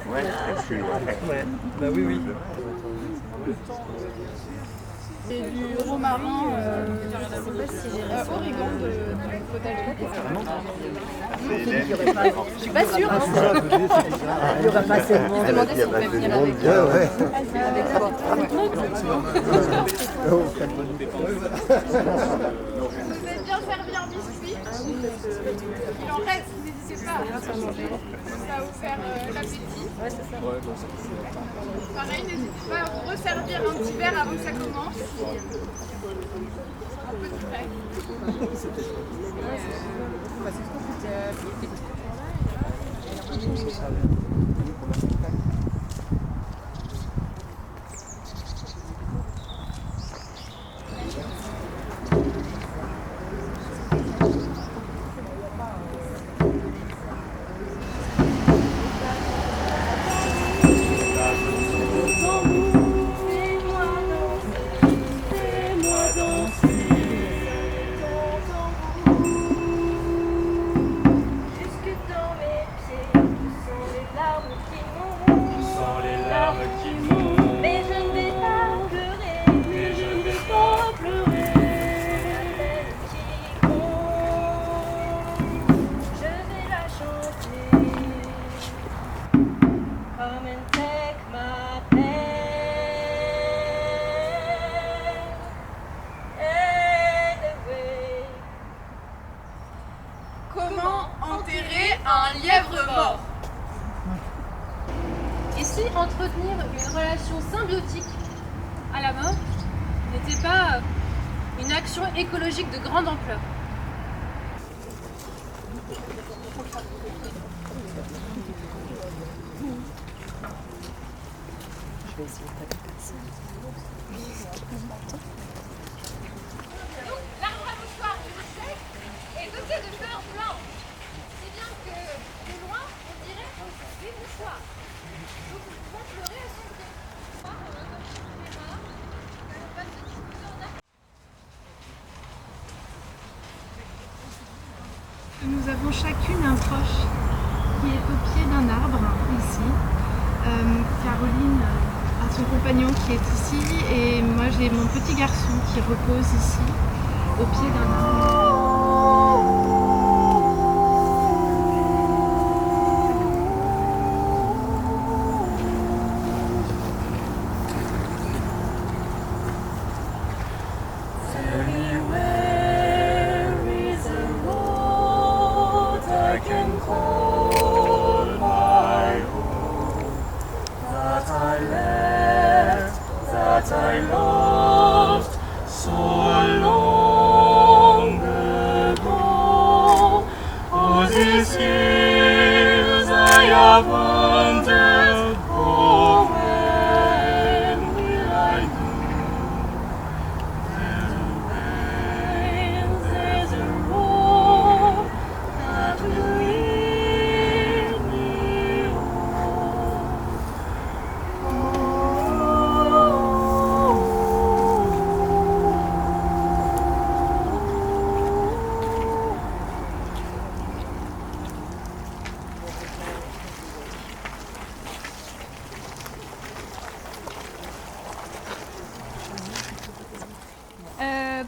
Ouais, je suis. Ouais, bah oui, oui. C'est du romarin, je sais pas si j'ai origan du potager. Je suis pas sûre. Il n'y aura pas assez de monde. Je me demandais si on pouvait venir avec Vous êtes bien servi en biscuits. Il en reste, n'hésitez pas. Ça va vous faire l'appétit. Pareil, n'hésitez pas à vous resservir un petit verre avant que ça commence. Un peu de frais. Comment enterrer un lièvre mort? Et si entretenir une relation symbiotique à la mort n'était pas une action écologique de grande ampleur? Je vais essayer de pas dépasser. Donc l'arbre à mouchoir du sec est doté de fleurs blanches, si bien que de loin on dirait des mouchoirs. Donc nous pouvons pleurer à son gré. Nous avons chacune un proche qui est au pied d'un arbre ici. Caroline a son compagnon qui est ici et moi j'ai mon petit garçon qui repose ici au pied d'un arbre. I loved so long ago. All these years I have wondered, oh, when will I do? There's a road that will lead me home.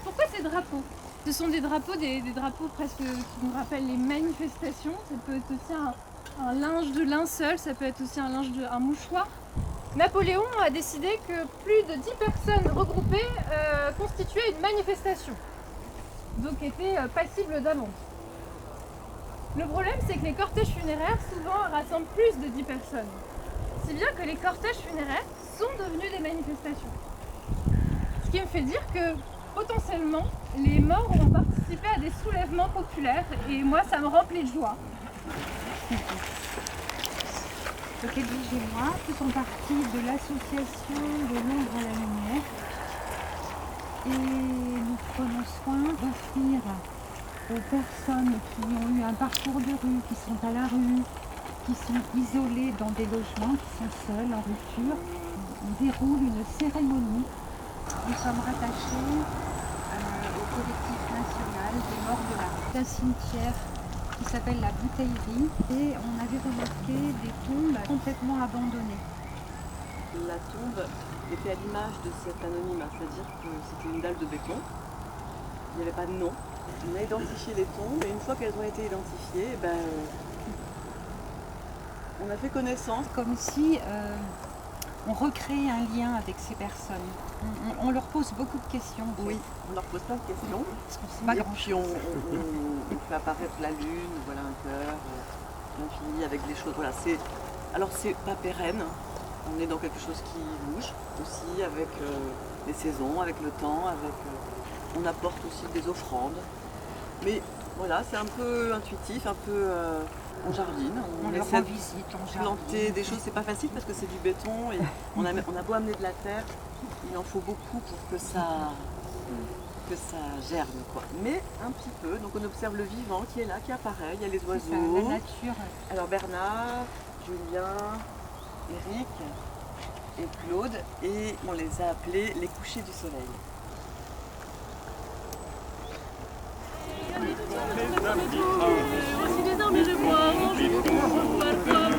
Pourquoi ces drapeaux? Ce sont des drapeaux, des drapeaux presque qui nous rappellent les manifestations. Ça peut être aussi un linge de linceul, ça peut être aussi un mouchoir. Napoléon a décidé que plus de 10 personnes regroupées constituaient une manifestation, donc étaient passibles d'amende. Le problème, c'est que les cortèges funéraires souvent rassemblent plus de 10 personnes, si bien que les cortèges funéraires sont devenus des manifestations. Ce qui me fait dire que potentiellement, les morts ont participé à des soulèvements populaires et moi, ça me remplit de joie. Donc Edwige et moi faisons partie de l'association de l'ombre à la lumière et nous prenons soin d'offrir aux personnes qui ont eu un parcours de rue, qui sont à la rue, qui sont isolées dans des logements, qui sont seuls, en rupture. On déroule une cérémonie. Nous sommes rattachés au collectif national des morts de la rue. C'est un cimetière qui s'appelle la Bouteillerie et on avait remarqué des tombes complètement abandonnées. La tombe était à l'image de cet anonymat, c'est-à-dire que c'était une dalle de béton, il n'y avait pas de nom. On a identifié les tombes et une fois qu'elles ont été identifiées, on a fait connaissance. Comme si on recrée un lien avec ces personnes. On leur pose beaucoup de questions. Oui, on leur pose plein de questions. Parce qu'on sait pas Et grand puis on fait apparaître la lune, voilà un cœur, l'infini avec des choses. Voilà, alors c'est pas pérenne. On est dans quelque chose qui bouge aussi avec les saisons, avec le temps, on apporte aussi des offrandes. Mais voilà, c'est un peu intuitif, un peu on jardine. On leur essaie rend visite, on de jardine. planter des choses, c'est pas facile parce que c'est du béton et on a beau amener de la terre, il en faut beaucoup pour que ça germe quoi. Mais un petit peu, donc on observe le vivant qui est là, qui apparaît, il y a les C'est oiseaux. ça, la nature. Alors Bernard, Julien, Eric et Claude, et on les a appelés les couchers du soleil. Voici des armes et je vois en jour parfois.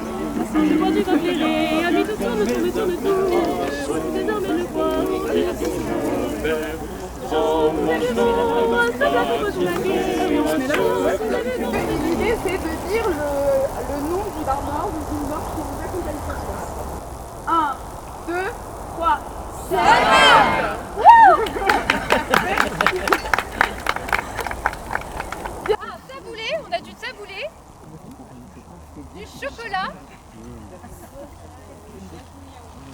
Je vois du vent flairer, à mi-tout tourne. Voici des armes et je vois en jour. L'idée, c'est de dire le nom du barbare ou d'une mort qui vous accompagne ce soir. 1, 2, 3, 7. Taboulé, on a du taboulé, du chocolat,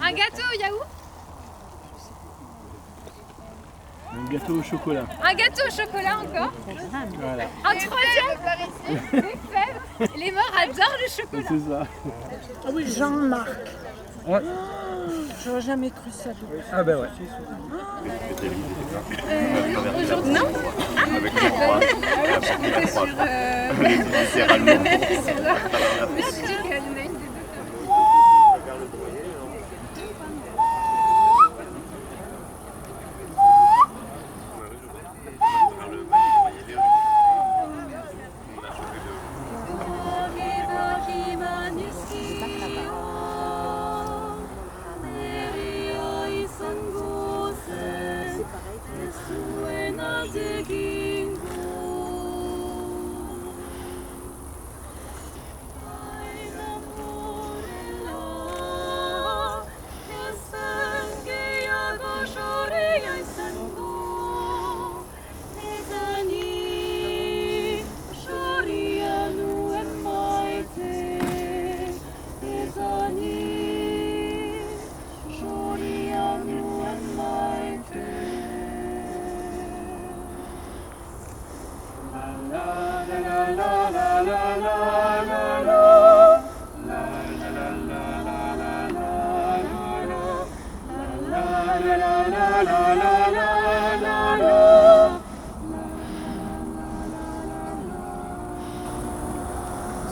un gâteau au yaourt, Un gâteau au chocolat. un gâteau au chocolat encore, Voilà. un troisième, des fèves. Les morts adorent le chocolat. C'est ça. Jean-Marc. Ouais. J'aurais jamais cru ça. Ah ben ouais. Aujourd'hui, non. Je comptais sur Littéralement. Je me suis dit qu'il y en a une des deux.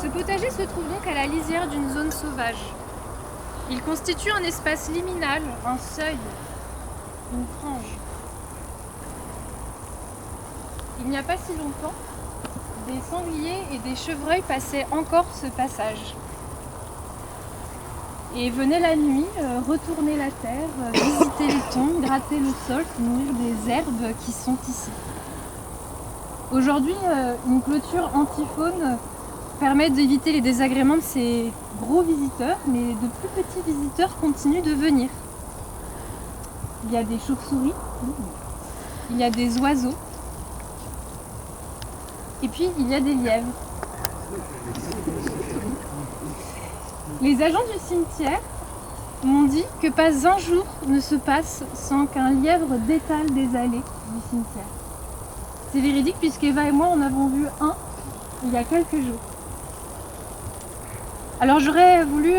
Ce potager se trouve donc à la lisière d'une zone sauvage. Il constitue un espace liminal, un seuil, une frange. Il n'y a pas si longtemps, des sangliers et des chevreuils passaient encore ce passage. Et venaient la nuit retourner la terre, visiter les tombes, gratter le sol, nourrir des herbes qui sont ici. Aujourd'hui, une clôture antifaune permet d'éviter les désagréments de ces gros visiteurs, mais de plus petits visiteurs continuent de venir. Il y a des chauves-souris, il y a des oiseaux, et puis il y a des lièvres. Les agents du cimetière m'ont dit que pas un jour ne se passe sans qu'un lièvre détale des allées du cimetière. C'est véridique puisqu'Eva et moi en avons vu un il y a quelques jours. Alors j'aurais voulu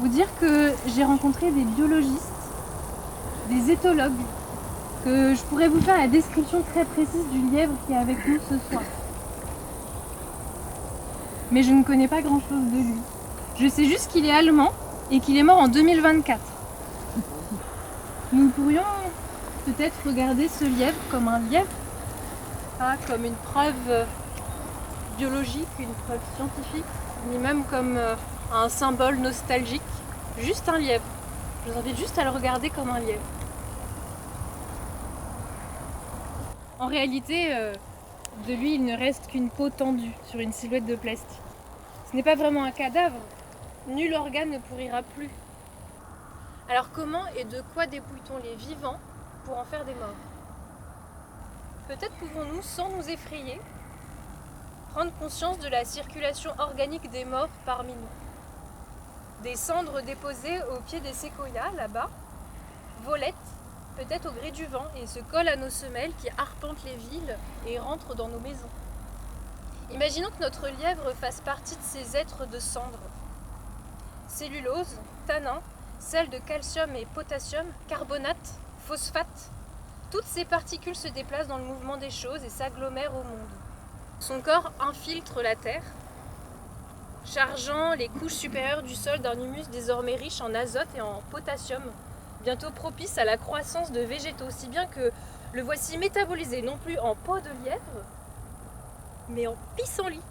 vous dire que j'ai rencontré des biologistes, des éthologues, que je pourrais vous faire la description très précise du lièvre qui est avec nous ce soir. Mais je ne connais pas grand-chose de lui. Je sais juste qu'il est allemand et qu'il est mort en 2024. Nous pourrions peut-être regarder ce lièvre comme un lièvre, pas comme une preuve biologique, une preuve scientifique, ni même comme un symbole nostalgique. Juste un lièvre. Je vous invite juste à le regarder comme un lièvre. En réalité, de lui, il ne reste qu'une peau tendue sur une silhouette de plastique. Ce n'est pas vraiment un cadavre. Nul organe ne pourrira plus. Alors comment et de quoi dépouille-t-on les vivants pour en faire des morts? Peut-être pouvons-nous, sans nous effrayer, prendre conscience de la circulation organique des morts parmi nous. Des cendres déposées au pied des séquoias, là-bas, volettent peut-être au gré du vent et se collent à nos semelles qui arpentent les villes et rentrent dans nos maisons. Imaginons que notre lièvre fasse partie de ces êtres de cendres. Cellulose, tanin, sel de calcium et potassium, carbonate, phosphate, toutes ces particules se déplacent dans le mouvement des choses et s'agglomèrent au monde. Son corps infiltre la terre, chargeant les couches supérieures du sol d'un humus désormais riche en azote et en potassium, bientôt propice à la croissance de végétaux, si bien que le voici métabolisé non plus en peau de lièvre, mais en pissenlit.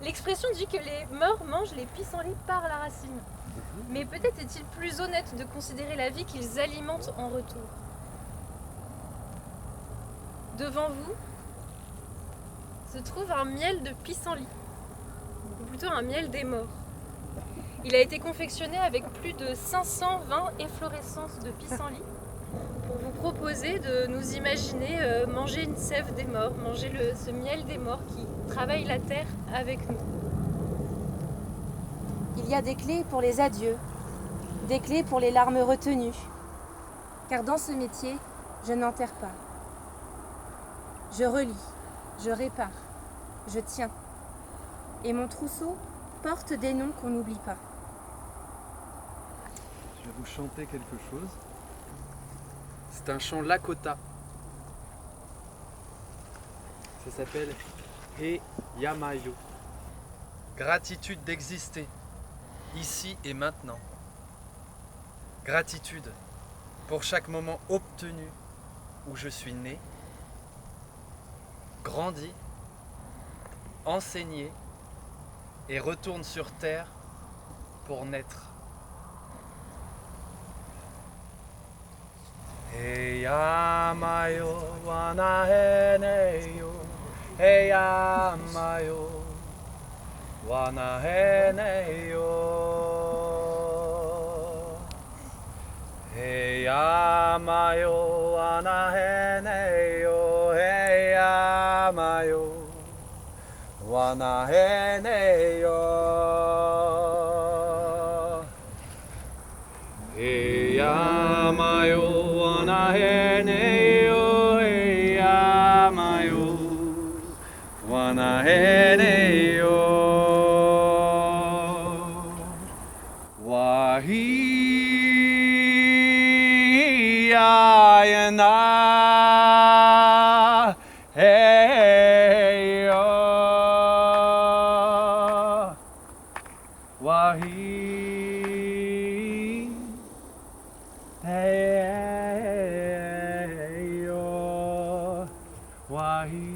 L'expression dit que les morts mangent les pissenlits par la racine. Mais peut-être est-il plus honnête de considérer la vie qu'ils alimentent en retour. Devant vous se trouve un miel de pissenlit, ou plutôt un miel des morts. Il a été confectionné avec plus de 520 efflorescences de pissenlit pour vous proposer de nous imaginer manger une sève des morts, manger ce miel des morts qui travaille la terre avec nous. Il y a des clés pour les adieux, des clés pour les larmes retenues. Car dans ce métier, je n'enterre pas. Je relis, je répare, je tiens. Et mon trousseau porte des noms qu'on n'oublie pas. Je vais vous chanter quelque chose. C'est un chant Lakota. Ça s'appelle He Yamayo. Gratitude d'exister, ici et maintenant. Gratitude pour chaque moment obtenu où je suis né, grandi, enseigné et retourne sur terre pour naître. Hey Yamayo, wanaheneyo, hey Yamayo, wanaheneyo, hey Yamayo, wanaheneyo, hey Yamayo, wanaheneyo, hey Yamayo, wanaheneyo, hey Yamayo, wanaheneyo, wahiyayana, hey yo, wahi, hey yo, wahi.